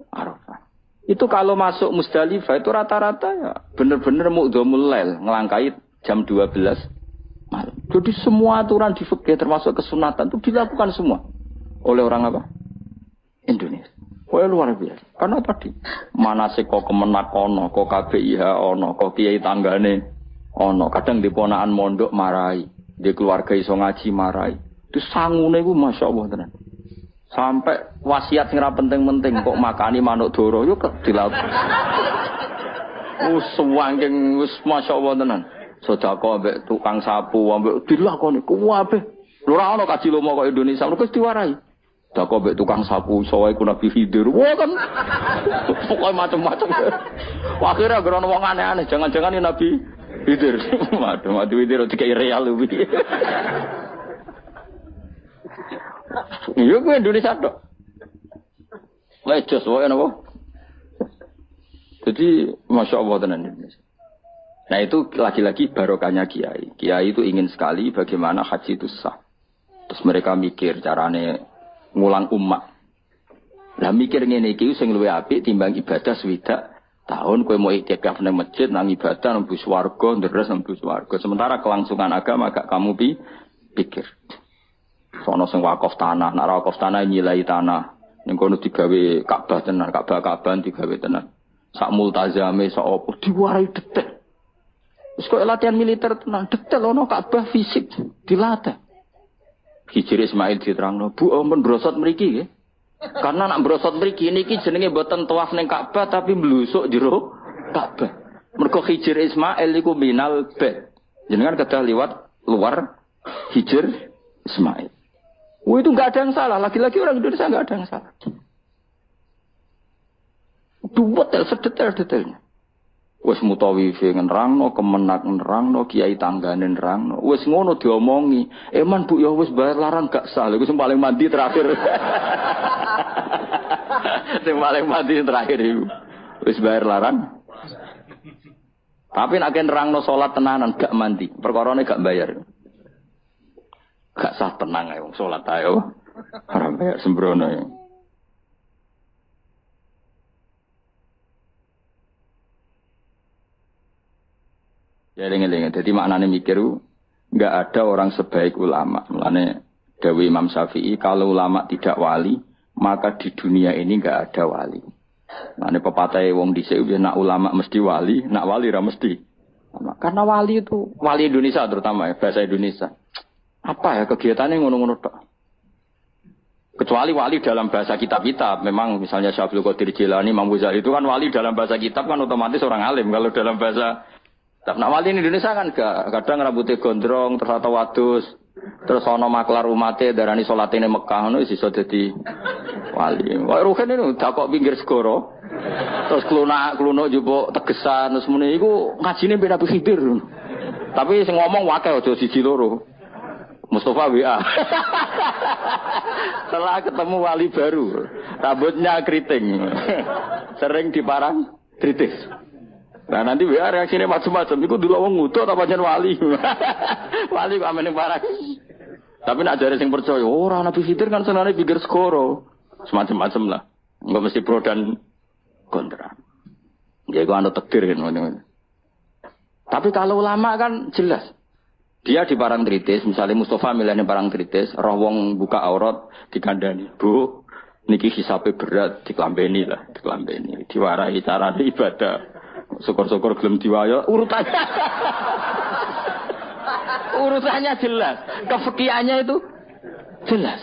Arafah. Itu kalau masuk Musdalifah itu rata-rata ya bener-bener mu'dhamul lail, ngelangkai jam 12 malam. Jadi semua aturan di fikih termasuk kesunatan itu dilakukan semua oleh orang apa? Indonesia. Wah luar biasa. Karena tadi manasik kok kemenak ono, kok KBIH ono, kok kiai tanggane ono, kadang di ponakan mondok marai, di keluarga iso ngaji marai. Itu sangune iku masyaallah tenan. Sampai wasiat sing ra penting-penting kok makani manuk doro yo dilakukan. Suwangking wis masyaallah tenan. Sedekah ambek tukang sapu ambek dilakoni kuwabe. Lho ora ono kaji lomo kok Indonesia lho wis diwarai. Sedekah ambek tukang sapu soe ku Nabi Khidir. Wah kan pokoke macam-macam. Akhirnya gerono wong aneh-aneh, jangan-jangan ini Nabi Khidir. Waduh, Nabi Khidir dikai real lho. Iya gue Indonesia dok. Lecos wae napa. Jadi masya Allah tenan Indonesia. Nah itu lagi-lagi barokahnya kiai. Kiai itu ingin sekali bagaimana haji itu sah. Terus mereka mikir carane ngulang umat. Lah mikir ngene iki sing luwih apik timbang ibadah swidak tahun kowe mau iktikaf nang masjid nang ibadah nang swarga ndres nang swarga. Sementara kelangsungan agama gak kamu pikir. Sono sing wakaf tanah, nek wakaf tanah nyilai tanah. Ning kono digawe Ka'bah tenan, Ka'bah digawe tenan. Sak multazame sak opo diwarai detail. Wis kok latihan militer tenan, detail ono Ka'bah fisik dilatih. Hijri Ismail diterangno, Bu ampun brosot mriki nggih. Karena nak brosot mriki niki jenenge mboten tawaf ning Ka'bah tapi mlusuk jero Ka'bah. Mergo Hijri Ismail iku minal bait. Jenengan kedah liwat luar Hijri Ismail. Oh itu nggak ada yang salah, lagi-lagi orang Indonesia nggak ada yang salah. Detail, sedetail-detailnya. Wes mutawifi nerangno, kemenak nerangno, kiai tanggane nerangno. Wes ngono diomongi. Eman Bu ya wes bayar larang gak sah. Iku sing paling mandi terakhir. Sing paling mandi terakhir iku. Wes bayar larang Tapi nek nerangno salat tenanan gak mandi, perkarane gak bayar. Gak sah tenang ae wong salat ae. Ora bayar sembrono ya. Ya lengen-lengen. Jadi maknanya mikir nggak ada orang sebaik ulama. Mulane Dawi Imam Syafi'i kalau ulama tidak wali, maka di dunia ini nggak ada wali. Mulane pepatah wong dhisik nak ulama mesti wali, nak wali ra mesti. Karena wali itu wali Indonesia terutama ya, bahasa Indonesia. Apa ya kegiatannya ngono-ngono tok. Kecuali wali dalam bahasa kitab-kitab. Memang misalnya Syaikhul Qadir Jilani, Imam Ghazali itu kan wali dalam bahasa kitab kan otomatis orang alim. Kalau dalam bahasa nah wali di Indonesia kan kadang rambutnya gondrong, terus atau wadus, terus ono maklar umate darani salatine Mekah ngono iso dadi wali. Wah ruhen ini dakok pinggir segoro. Terus klunak jupuk tegesan terus muni iku ngajine ben Nabi Khidir. Tapi sing ngomong wakil aja siji loro. Mustafa WA. Setelah ketemu wali baru, rambutnya keriting. Sering diparang kritis. Nah nanti WA reaksinya macam-macam. Iku dulu wong ngutuk apa jan wali. Wali kok amene parah. Tapi nak jare sing percaya, ora Nabi Khidir kan senane pikir skoro. Semacam-macam lah. Enggak mesti pro dan kontra. Ya iku anu takdir kan. Tapi kalau ulama kan jelas. Dia di barang tritis, misalnya Mustafa milihnya barang tritis, roh wong buka aurat dikandani. Bu, niki hisabe berat diklambeni lah, diklambeni. Diwarahi carane ibadah. Syukur-syukur gelem diwayo urutannya jelas, kefikihannya itu jelas.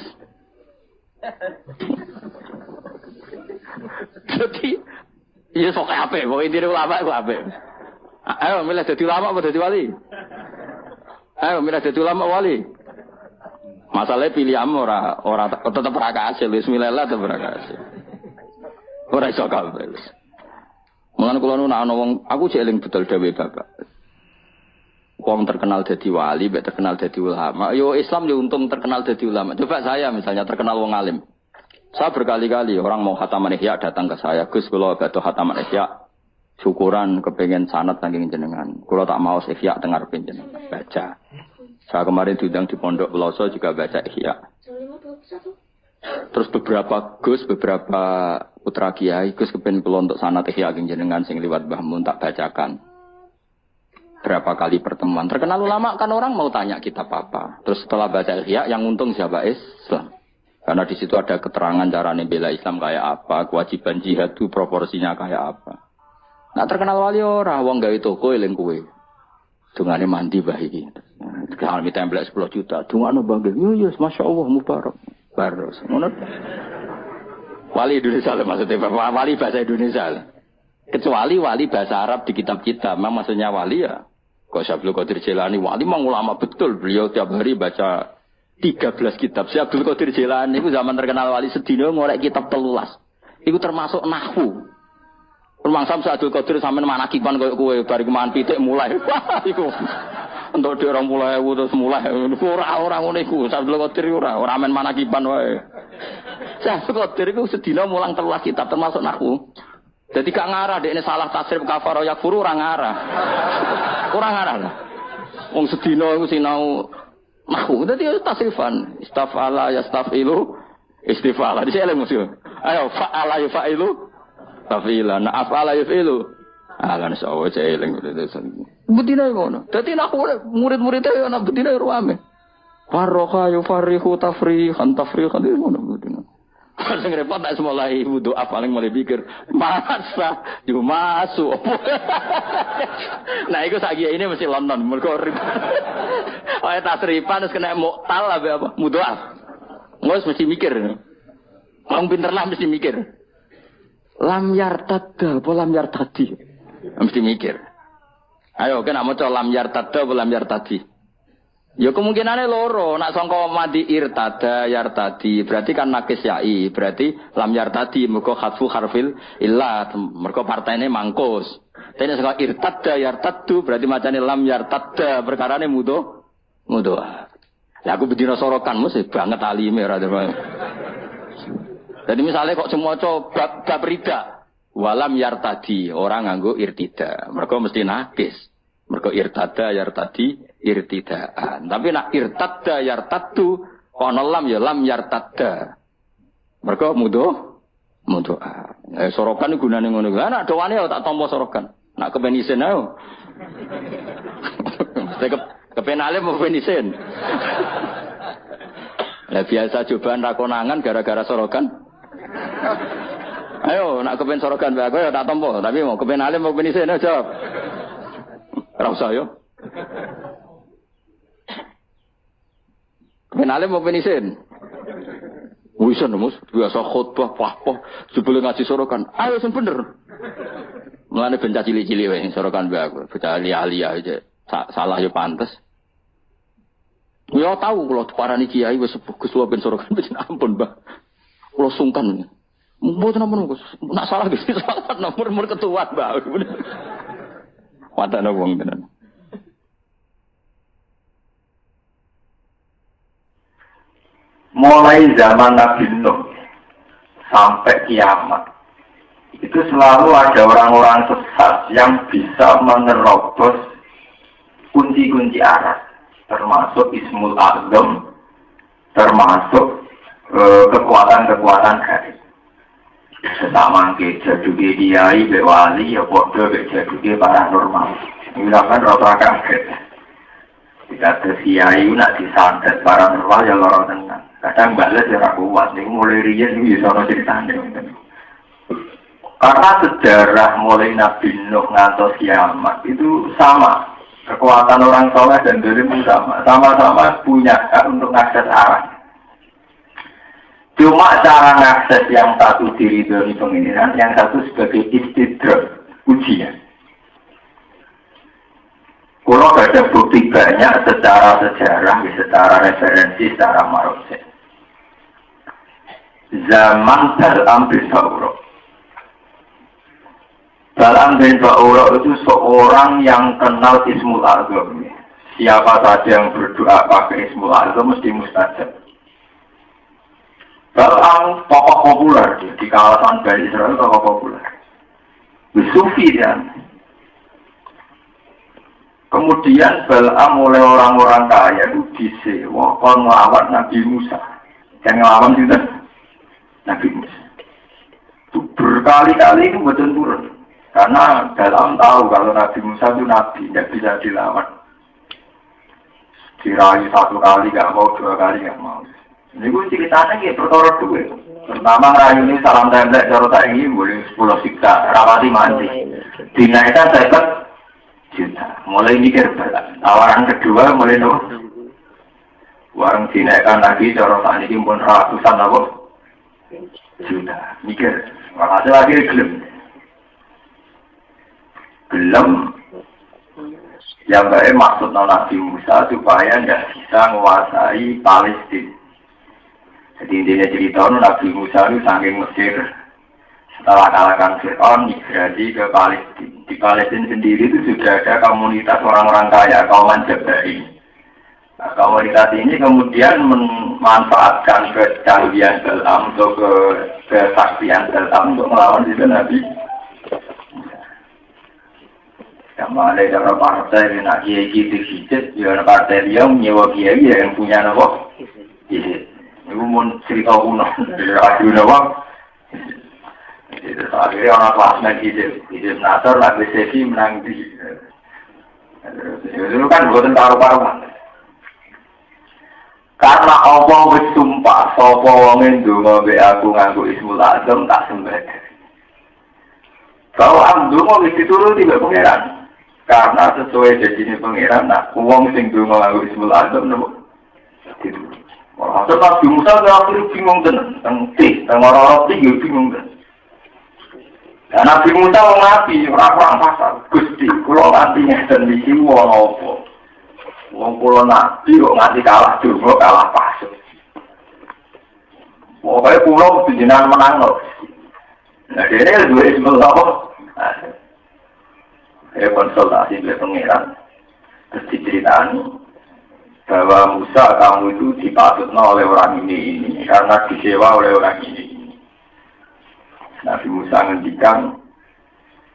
Jadi ya sok apik, kok intine ulama iku apik. Ayo milih dadi ulama apa dadi wali? Ayo milih dadi ulama wali. Masalahnya pilihan ora tetep ra kasil, bismillah tetep ra kasil. Ora iso kabeh. Mulane kula nu ana wong aku jek eling betul dawuh Bapak. Wong terkenal dadi wali, mek terkenal dadi ulama. Yo Islam yo untung terkenal dadi ulama. Coba saya misalnya terkenal wong alim. Saya berkali-kali orang mau khataman ihya datang ke saya, Gus kula badhe khataman ihya. Syukuran kepengen sanad saking jenengan. Kula tak mau ihya teng ngarep jenengan. Baca. Saya kemarin diundang di Pondok Peloso juga baca ihya. Terus beberapa putra kiai Gus kepen kula untuk sanad ihya saking jenengan sing liwat Mbah Mun tak bacakan. Berapa kali pertemuan. Terkenal ulama kan orang mau tanya kitab apa. Terus setelah baca ihya yang untung siapa? Islam. Karena di situ ada keterangan cara bela Islam kayak apa, kewajiban jihad itu proporsinya kayak apa. Nah terkenal wali ora wong gawe toko eling kowe. Dungane mandi bah iki. Kalau minta template 10 juta, dungane bangga. Yo masyaallah mubarak. Baros. Ngono. Wali Indonesia maksudnya wali bahasa Indonesia. Kecuali wali bahasa Arab di kitab-kitab. Memang maksudnya wali ya. Kok Syaikhul Qadir Jilani wali mang ulama betul. Beliau tiap hari baca 13 kitab. Syaikhul Qadir Jilani itu zaman terkenal wali sedina ngorek kitab 13. Itu termasuk nahwu. Rumang Sam Syaikhul Qadir sampean manakiban koyo kowe bari keman pitik mulai. Wah iku. Entuk dhek 20.000 terus mulai. Ora ngono iku. Syaikhul Qadir ora men manakiban wae. Syaikhul Qadir iku sedina mulang 13 kitab termasuk nahwu. Jadi gak ngarah dekne salah tasrif kafaro yakfuru ora ngarah. Ora ngarah lah. Wong sedina iku sinau nahwu. Dadi tasrifan istafala yastafilu istifala. Dise eleng mesti. Ayo fa'ala yafilu tafila. Na afala yafilu. Lan sawo eleng betina ngono. Dadi nahwu murid-murid e ana betina ruame. Farroha yufarihu tafrihan ngono betina. Sing repot tak mulai wudu paling mulai pikir masa yo masuk. Nah iku saiki ini mesti London mergo wae tasrifan wis kena muktal apa mudoaf. Wes mesti mikir. Wong pinter lah mesti mikir. Lam yartadda apa lam yartadi. Mesti mikir. Ayo kena maca lam yartadda apa lam yartadi. Ya kemungkinannya loro, nak sangka mandi irtada yartadi, berarti kan nakis yai, berarti lam yartadi, mergo khatfu harfil illa, mergo partainya mangkus. Tapi sangka irtada yartadu, berarti macamnya lam yartada, perkarane mudo. Ya aku bedino sorokan, mesti banget alime. Jadi misalnya kok semua bab rida, Walam yartadi, orang nganggo irtida. Mereka mesti nakis. Mereka irtada yartadi irtidaan. Tapi nak irtada yartadu kono lam ya lam yartada. Mereka mudo. Sorokan gunane ngono. Lah nak doane tak tampa sorokan. Nak kepen isin ae. Mesti kepen alim mau kepen isin. Lah biasa cobaan ra konangan gara-gara sorokan. Ayo, nak kepen sorogan bae aku ya tak tampa, tapi mau kepen alim mau kepen isin jawab. Ora usah yo. Kepen alim mau kepen isin. Wis mus, biasa khotbah pah-pah jebule ngaji sorogan. Ayo sing bener. Mulane ben cilik-cilik wae sorogan bae aku, bocah ali-ali aja. Salah yo pantes. Ya tahu kalau parani kiai wis sepuh kesuwa ben sorogan ampun, Mbah. Kula sungkan. Mboten napa Gus. Nak salah Gus, salah nomor ketua, Mbak. Wadane wong tenan. Mulai zaman Nabi Nuh sampai kiamat itu selalu ada orang-orang sesat yang bisa menerobos kunci-kunci arah, termasuk Ismul Azam, termasuk kekuatan-kekuatan gaib. Sama ke jaduke kiai be wali ya padha be jaduke paranormal. Milakan ora kaget. Jika kiai nak disantet paranormal ya lara tenan. Kadang bales ya ra kuat niku mulai riyen iki iso ana critane. Karena sejarah mulai Nabi Nuh ngantos kiamat itu sama. Kekuatan orang soleh dan zalim sama. Sama-sama punya hak untuk akses arah. Cuma cara mengakses yang satu diridhoi pengiran, yang satu sebagai istidrak, ujian. Kalau ada bukti banyak secara sejarah, secara referensi, secara marosek. Zaman Bal'am bin Ba'ura. Bal'am bin Ba'ura itu seorang yang kenal Ismul Azam. Siapa saja yang berdoa pakai Ismul Azam mesti mustajab. Bal'am tokoh populer di kawasan Bani Israel, tokoh populer. Sufi dan kemudian Bal'am oleh orang-orang kaya itu disewa kon ngelawan Nabi Musa. Yang ngelawan juga Nabi Musa. Itu berkali-kali itu betul turun. Karena Bal'am tahu kalau Nabi Musa itu Nabi, tidak bisa dilawan. Dirayu satu kali nggak mau, dua kali nggak mau. Ini gue ceritanya kayak perkara duit. Pertama rayu ini salam template cara tak ingin boleh 10 siksa, rapati mandi. Dinaikkan 50 juta. Mulai mikir berat. Tawaran kedua mulai warung dinaikkan lagi cara tak ingin pun ratusan apa juta. Mikir. Makasih lagi gelem. Yang baik maksud Nabi Musa supaya tidak bisa menguasai Palestina. Jadi intinya cerita Nabi Musa itu saking Mesir setelah kalahkan Fir'aun migrasi ke Palestina. Di Palestina sendiri itu sudah ada komunitas orang-orang kaya, kaum Jabarin. Nah, komunitas ini kemudian memanfaatkan kecanggihan Bal'am untuk kesaktian Bal'am untuk melawan si Nabi. Yang ada cara partai nak kiai gitu hijat, ya partai dia menyewa kiai yang punya nama hijat. Ibu mau cerita kuno, radio nawang. Itu akhirnya orang kelasnya hidup nator, lagi sesi menang di. Itu kan buatan taruh-taruhan. Karena Allah bersumpah, sopo wongin dungo be aku nganggu Ismul Azam tak sembah. Kalau amdungo mesti turun tidak pengeran. Karena sesuai jadinya pengeran, nak wong sing dungo nganggu Ismul Azam nemu. Maksud Nabi Musa itu bingung tenan, orang-orang tinggi bingung tenan. Dan Nabi Musa mengapi orang-orang pasal, Gusti, kalau nantinya dan di sini wong apa? Wong kalau Nabi kok nganti kalah juga kalah pasal. Pokoknya pulau jenengan menang loh. Nah dia dua Ismail apa? Konsultasi oleh pengiran, terus diceritani bahwa Musa kamu itu dipatutnya oleh orang ini karena disewa oleh orang ini. Nabi Musa ngendikan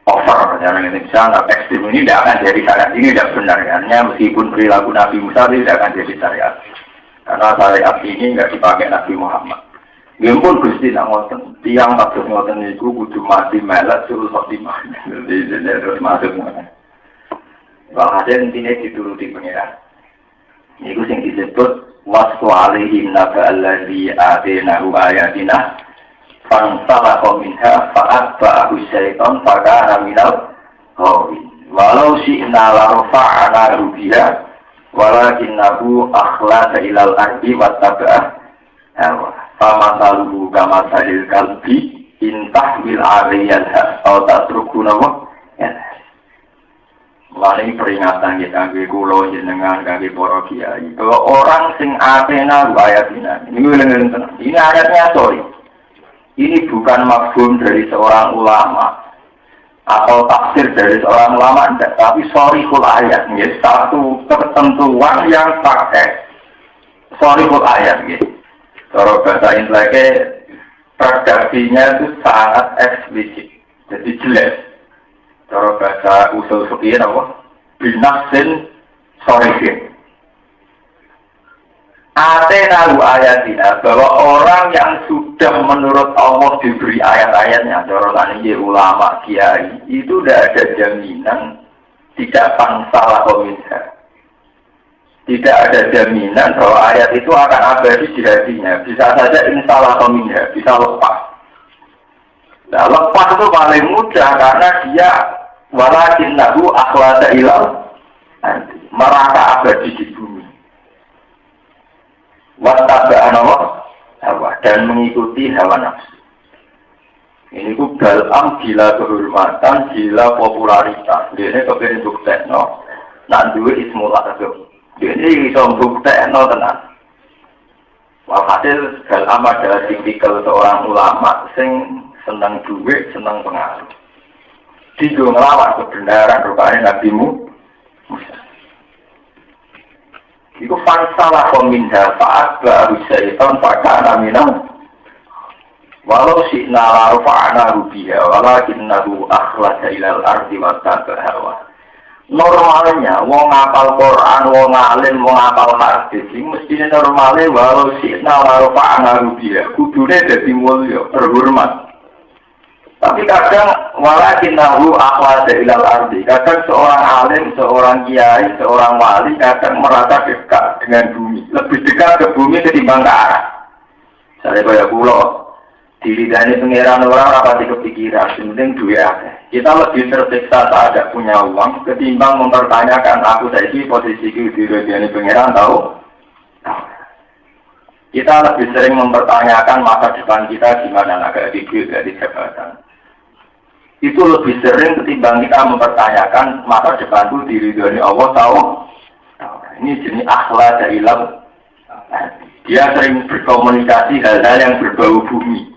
over, jangan Indonesia anggap ekstrim ini tidak akan jadi syariat, ini tidak benar karena meskipun perilaku Nabi Musa tidak akan jadi syariat karena syariat ini nggak dipakai Nabi Muhammad. Gempun Gusti nak ngoten, tiang kados ngoten niku kudu mati melet suruh khotimah. Jadi terus masuk ngoten. Walhasil intinya dituruti pengiran. Niku sing disebut wasfu alaihim naba alladzi atenahu ayatina fansalakha minha fa'atba'ahu syaitan fakana minal ghawin. Walau syi'na la rafa'nahu biha walakinnahu akhlada ilal ardi wattaba'a hawa. Famasaluhu kamasalil kalbi intahmil 'alaihi atau tatrukuna wa Lani peringatan kita kangge kula jenengan kangge para kiai. Bahwa orang sing atena ayatina. Ini ayatnya sorry. Ini bukan mafhum dari seorang ulama atau tafsir dari seorang ulama, enggak, tapi sorihul ayat. Ya, satu ketentuan yang pakai sorihul ayat. Gitu. Kalau bahasa inteleknya redaksinya itu sangat eksplisit, jadi jelas. Kalau bahasa usul fikih apa? Binasin shorihin. Atenahu ayatina, bahwa orang yang sudah menurut Allah diberi ayat-ayatnya, cara tadi ulama kiai itu tidak ada jaminan tidak pangsalah kominha. Tidak ada jaminan bahwa ayat itu akan abadi di hatinya. Bisa saja insalah kominha, bisa lepas. Nah, lepas itu paling mudah karena dia walakinnahu akhlada ilal merasa abadi di bumi. Wattaba'an hawa dan mengikuti hawa nafsu. Ini ku dalam gila kehormatan, gila popularitas. Dia ini kepengen buktekno. Nak duwe ismul azam. Dia ini bisa buktekno tenan. Walhasil dalam adalah tipikal seorang ulama sing senang duit, senang pengaruh. Dia ngelawan kebenaran rupanya Nabi Musa. Itu fansalah pemindah saat baru syaitan fakana minam. Walau syi'na la rafa'na rubiha walakinnahu akhlada ilal ardi wattaba'a hawa. Normalnya wong ngapal Quran, wong alim, wong ngapal hadis iki mestine normale walau syi'na la rafa'na rubiha kudune dadi mulya, terhormat. Tapi kadang walakinnahu akhlada ilal ardi. Kadang seorang alim, seorang kiai, seorang wali kadang merasa dekat dengan bumi, lebih dekat ke bumi ketimbang ke arah. Saya kaya kula diridani pengiran orang rapati kepikiran, penting duit akeh. Kita lebih tersiksa saat tidak punya uang ketimbang mempertanyakan aku saiki posisiku diridani pengiran tahu. Kita lebih sering mempertanyakan masa depan kita gimana, agak dikit dari jabatan. Itu lebih sering ketimbang kita mempertanyakan masa depanku diridhani Allah tahu. Ini jenis akhlak dari ilam. Dia sering berkomunikasi hal-hal yang berbau bumi.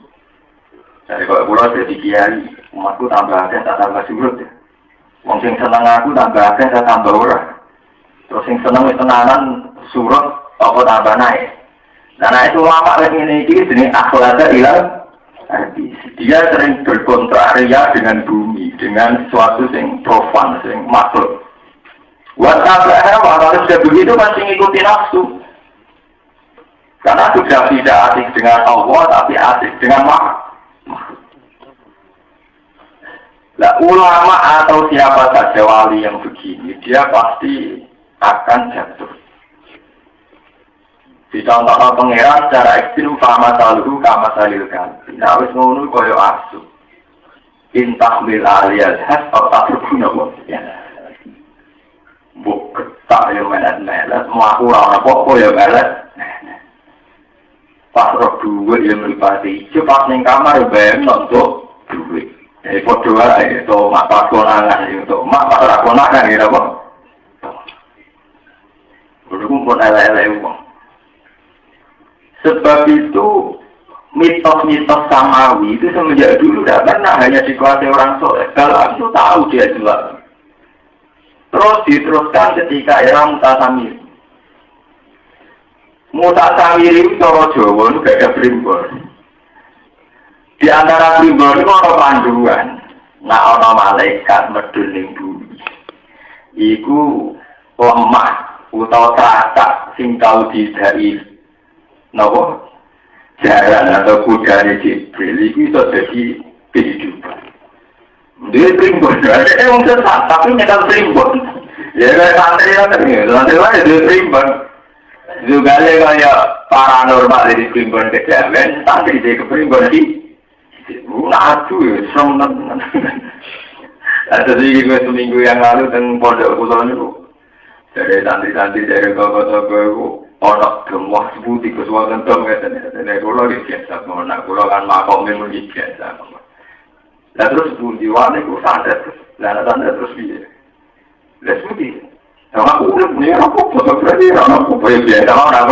Dari kalau pulau jadi kiai, umatku tambah akeh, tak tambah surut ya. Wong sing seneng aku tambah akeh, tak tambah ora. Terus sing seneng tenanan surut, apa tambah naik. Nah itu lama lagi ini jenis akhlak dari ilam. Dia sering berkontraria dengan bumi, dengan sesuatu yang profan, yang makhluk. Wattaba'a hawa, kalau sudah begitu masih ngikuti nafsu. Karena sudah tidak asik dengan Allah, tapi asik dengan makhluk. Nah, ulama atau siapa saja wali yang begini, dia pasti akan jatuh. Dicontohkan pengeran secara ekstrim fama saluhu kama salil kalbi. Nah, wis ngono koyo asu. Intahmil aliyal has atau berguna ya. Buk ketak yo melet-melet, mlaku ora apa-apa yo melet. Pas roh duwe yo mripati, cepat ning kamar yo bayang untuk duwe. Padha wae to mak konangan yo to mak ora konangan ya apa. Kudu pun elek-elek wong. Sebab itu mitos-mitos samawi itu semenjak dulu tidak pernah hanya dikuasai orang soleh. Kalau itu tahu dia jual. Terus diteruskan ketika era Mutasamir. Mutasamir itu cara Jawa itu gak ada primbon. Di antara primbon itu ada panduan. Nak ana malaikat medhun ning bumi. Iku lemah utawa teratak sing tau didhari napa jaran atau kudane Jibril iku iso dadi kehidupan. Dia primbon, ada yang sesat tapi nyetel primbon. Ya kayak santri kan ini, santri lah dia primbon. Juga kayak paranormal di primbon kejawen, santri dia ke primbon di aduh ya, semen. Ada sih gue seminggu yang lalu tentang pondok pulau itu. Dari santri-santri dari kota-kota itu, orang gemuk sebuti kesuatan dong katanya. Dari pulau di biasa, mana pulau kan makomnya mungkin biasa. Lah terus bundi wane ku santet. Lah santet terus piye? Lah sebuti. Nah aku udah punya aku foto berarti aku biasa ora